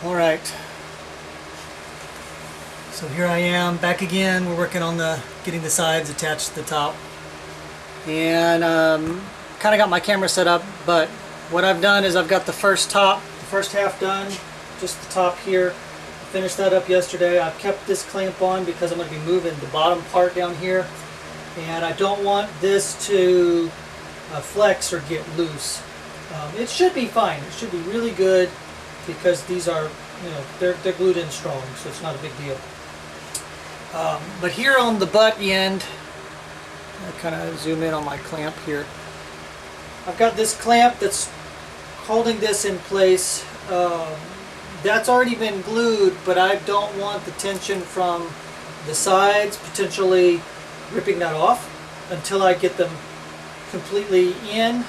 Alright, so here I am back again. We're working on getting the sides attached to the top, and kind of got my camera set up, but what I've done is I've got the first half done, just the top here. I finished that up yesterday. I've kept this clamp on because I'm going to be moving the bottom part down here, and I don't want this to flex or get loose. It should be fine. It should be really good because these are, you know, they're glued in strong, so it's not a big deal. But here on the butt end, I kind of zoom in on my clamp here. I've got this clamp that's holding this in place. That's already been glued, but I don't want the tension from the sides potentially ripping that off until I get them completely in.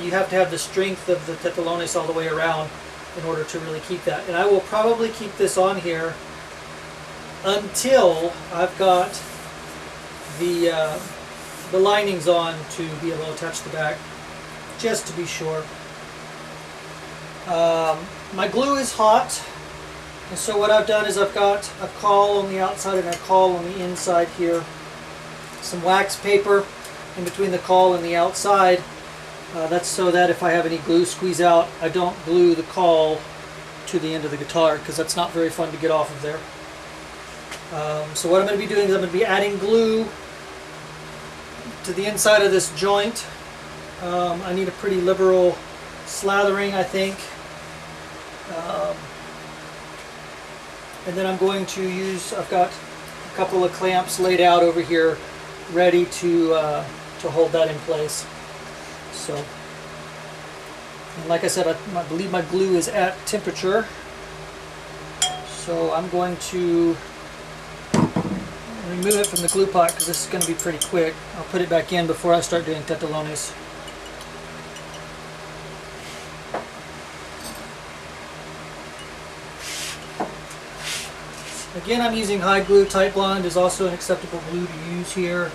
You have to have the strength of the tentalones all the way around in order to really keep that. And I will probably keep this on here until I've got the linings on to be able to attach the back, just to be sure. My glue is hot, and so what I've done is I've got a caul on the outside and a caul on the inside here. Some wax paper in between the caul and the outside. That's so that if I have any glue squeeze out, I don't glue the caul to the end of the guitar, because that's not very fun to get off of there. So what I'm going to be doing is I'm going to be adding glue to the inside of this joint. I need a pretty liberal slathering, I think. And then I'm going to use, I've got a couple of clamps laid out over here ready to hold that in place. So, and like I said, I believe my glue is at temperature. So I'm going to remove it from the glue pot because this is going to be pretty quick. I'll put it back in before I start doing tentalones. Again, I'm using high glue. Tight blonde is also an acceptable glue to use here.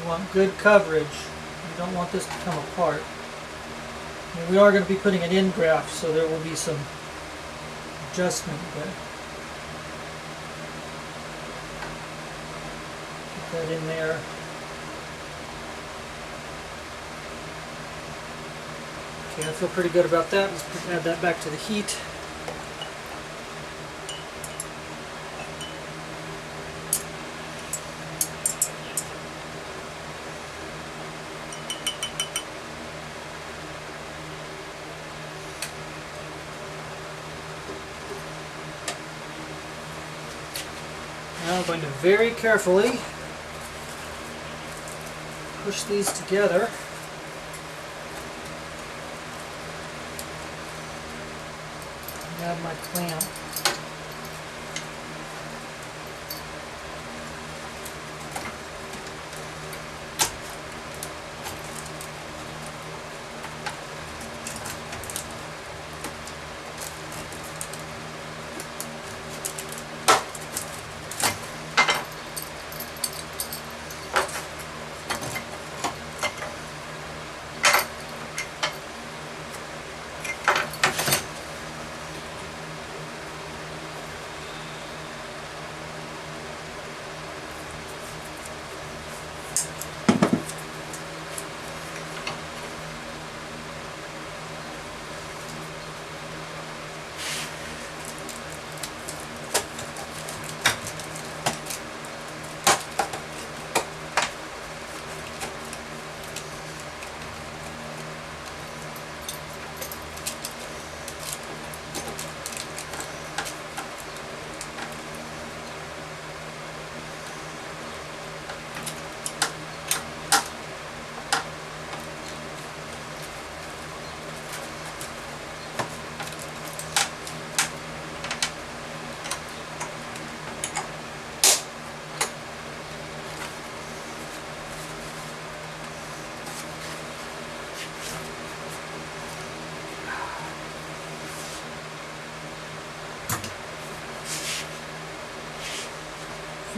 You want good coverage. You don't want this to come apart. And we are going to be putting an end graft, so there will be some adjustment, but put that in there. Okay, I feel pretty good about that. Let's add that back to the heat. Now I'm going to very carefully push these together. Grab my clamp.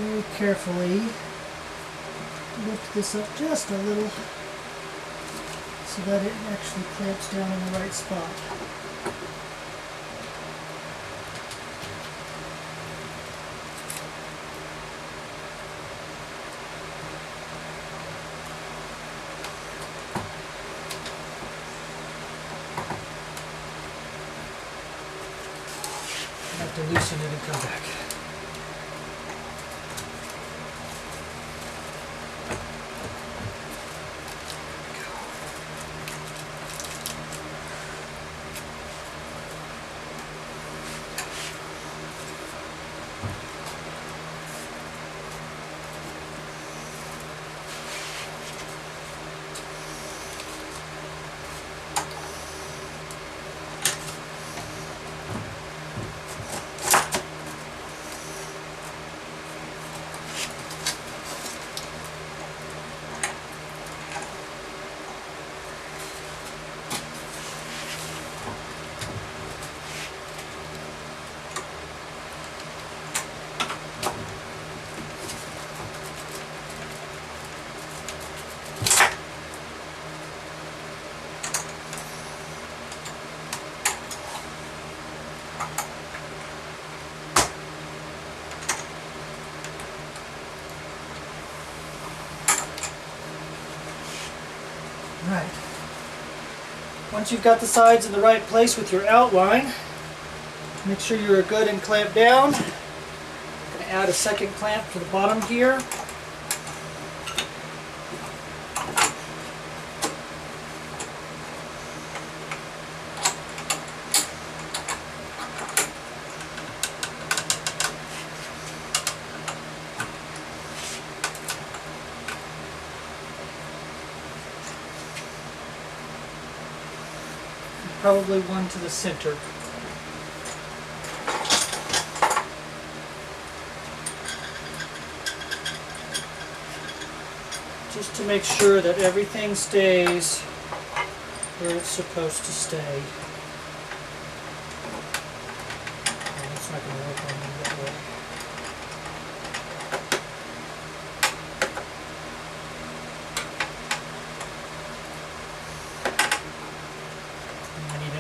very carefully lift this up just a little so that it actually clamps down in the right spot. I have to loosen it and come back. Right. Once you've got the sides in the right place with your outline, make sure you're good and clamped down. I'm going to add a second clamp to the bottom here. Probably one to the center. Just to make sure that everything stays where it's supposed to stay. Oh, it's not going to work on me that way.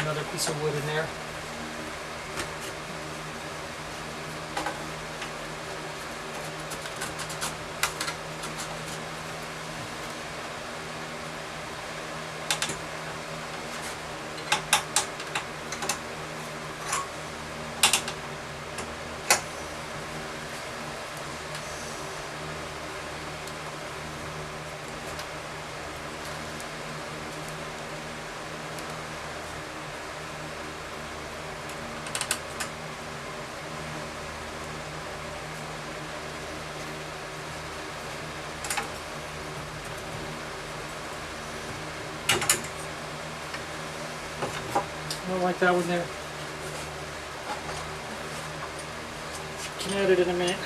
Another piece of wood in there. I don't like that one there. Can add it in a minute.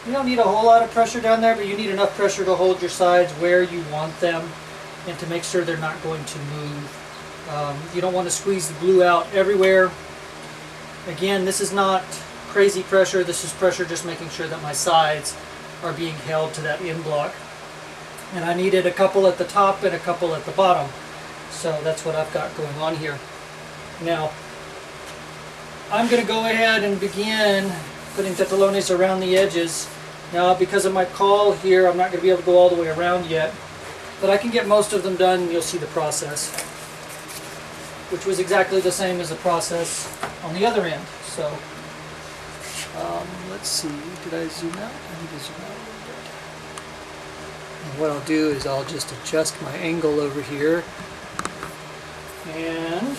You don't need a whole lot of pressure down there, but you need enough pressure to hold your sides where you want them and to make sure they're not going to move. You don't want to squeeze the glue out everywhere. Again, this is not crazy pressure. This is pressure just making sure that my sides are being held to that end block. And I needed a couple at the top and a couple at the bottom. So that's what I've got going on here. Now, I'm going to go ahead and begin putting tentalones around the edges. Now, because of my call here, I'm not going to be able to go all the way around yet, but I can get most of them done and you'll see the process, which was exactly the same as the process on the other end. So, let's see, did I zoom out? I need to zoom out a little bit. And what I'll do is I'll just adjust my angle over here And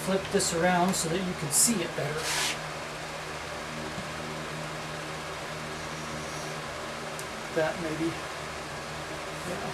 flip this around so that you can see it better. That maybe. Yeah.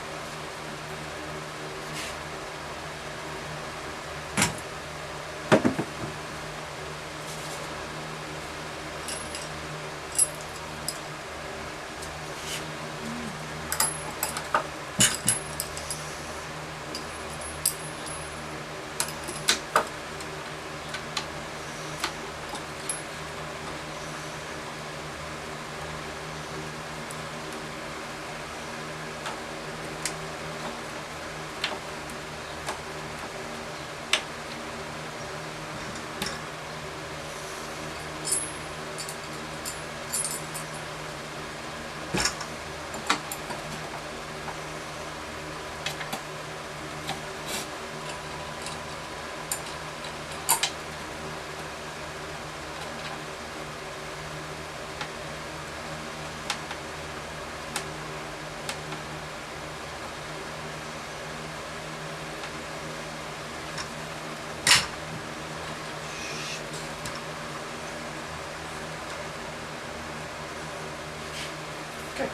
Okay.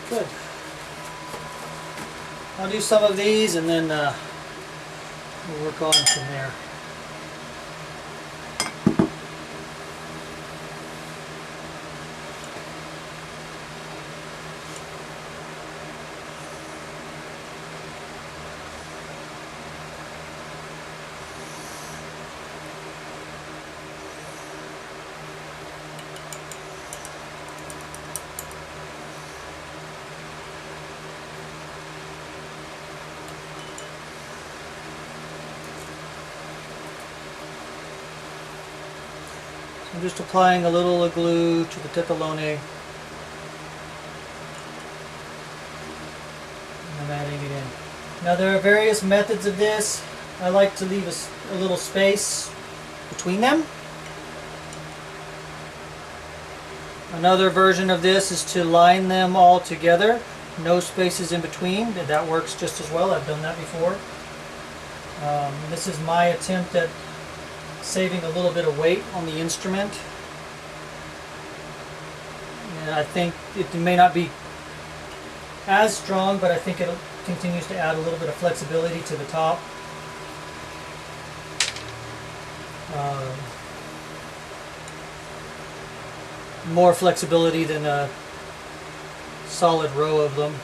Good. I'll do some of these and then we'll work on from there. I'm just applying a little glue to the tentalone, and I'm adding it in. Now there are various methods of this. I like to leave a little space between them. Another version of this is to line them all together, no spaces in between. That works just as well. I've done that before. This is my attempt at saving a little bit of weight on the instrument. And I think it may not be as strong, but I think it continues to add a little bit of flexibility to the top. More flexibility than a solid row of them.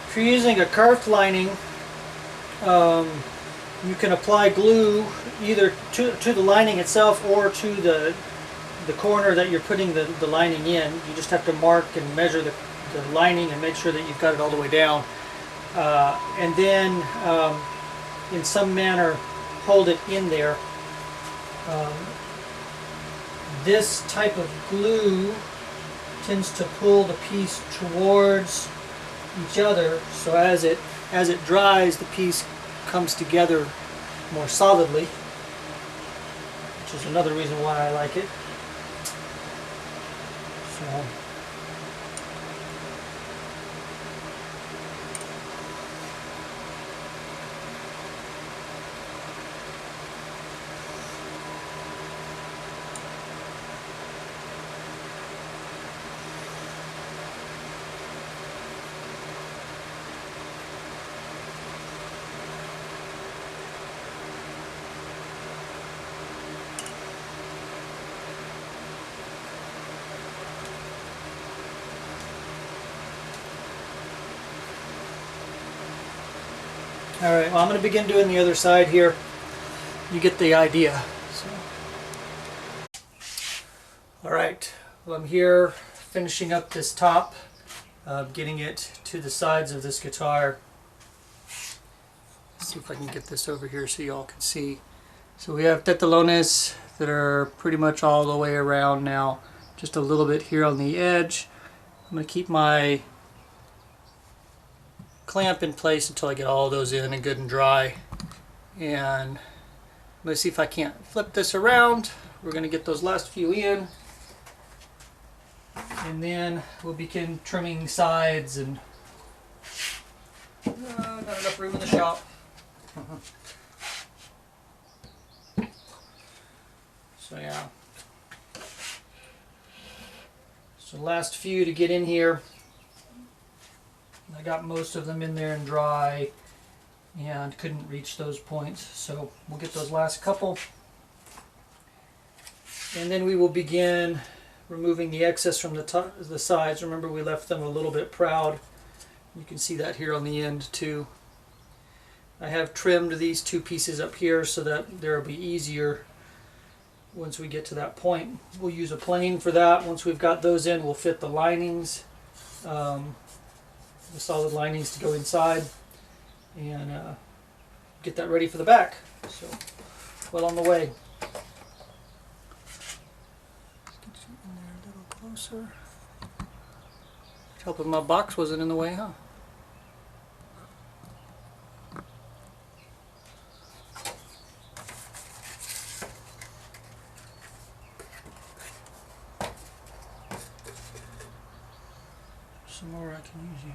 If you're using a kerf lining, you can apply glue either to the lining itself or to the corner that you're putting the lining in. You just have to mark and measure the lining and make sure that you've got it all the way down. And then, in some manner, hold it in there. This type of glue tends to pull the piece towards each other, so as it dries, the piece comes together more solidly, which is another reason why I like it. So Alright, well I'm going to begin doing the other side here. You get the idea. So. Alright, well I'm here finishing up this top, getting it to the sides of this guitar. Let's see if I can get this over here so y'all can see. So we have tentalones that are pretty much all the way around now. Just a little bit here on the edge. I'm going to keep my clamp in place until I get all those in and good and dry. And I'm going to see if I can't flip this around. We're going to get those last few in. And then we'll begin trimming sides and not enough room in the shop. So yeah. So last few to get in here. I got most of them in there and dry and couldn't reach those points. So we'll get those last couple. And then we will begin removing the excess from the sides. Remember we left them a little bit proud. You can see that here on the end too. I have trimmed these two pieces up here so that they'll be easier once we get to that point. We'll use a plane for that. Once we've got those in, we'll fit the linings, the solid linings to go inside, and get that ready for the back. So, well on the way. Let's get you in there a little closer. Helping my box wasn't in the way, huh? Some more I can use you.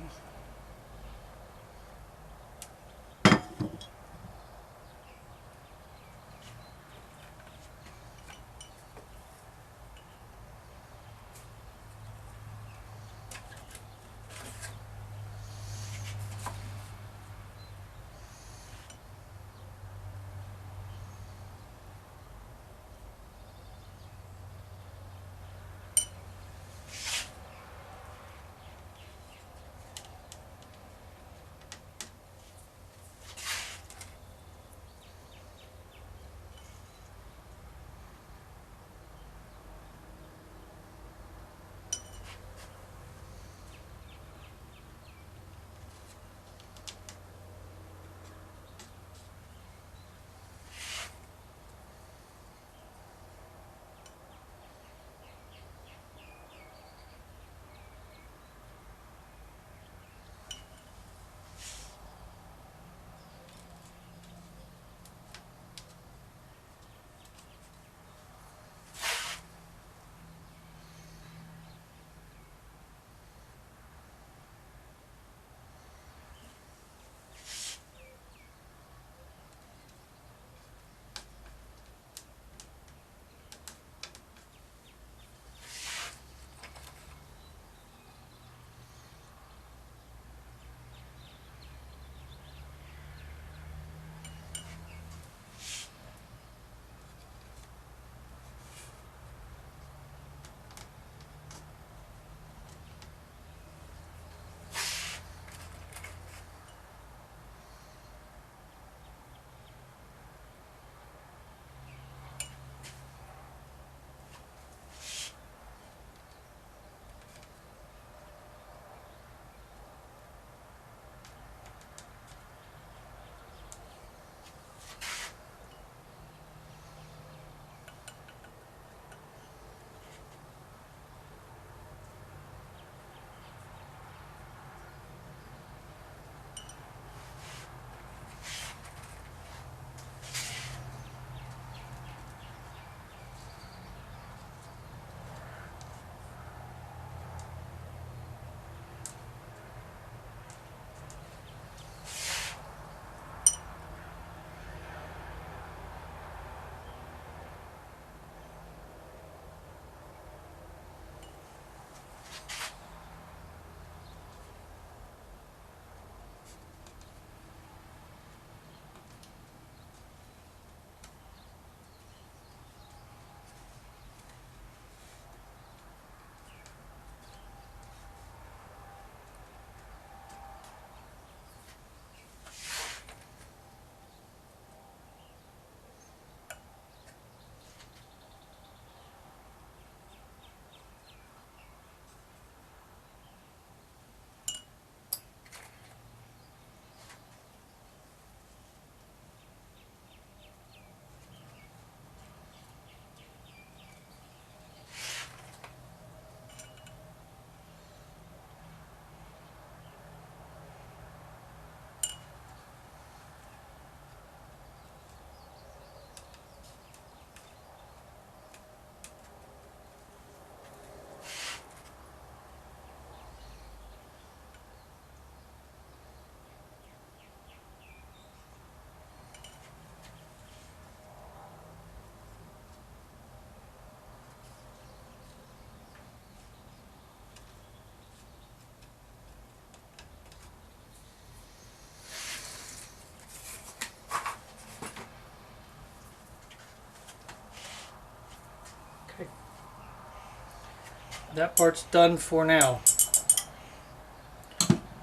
that part's done for now.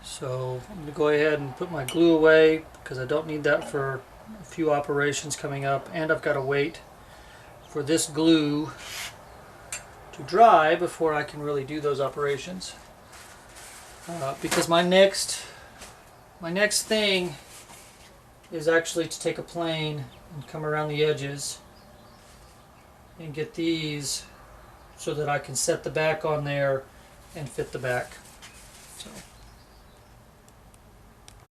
So I'm going to go ahead and put my glue away because I don't need that for a few operations coming up, and I've got to wait for this glue to dry before I can really do those operations. Because my next thing is actually to take a plane and come around the edges and get these so that I can set the back on there and fit the back. So.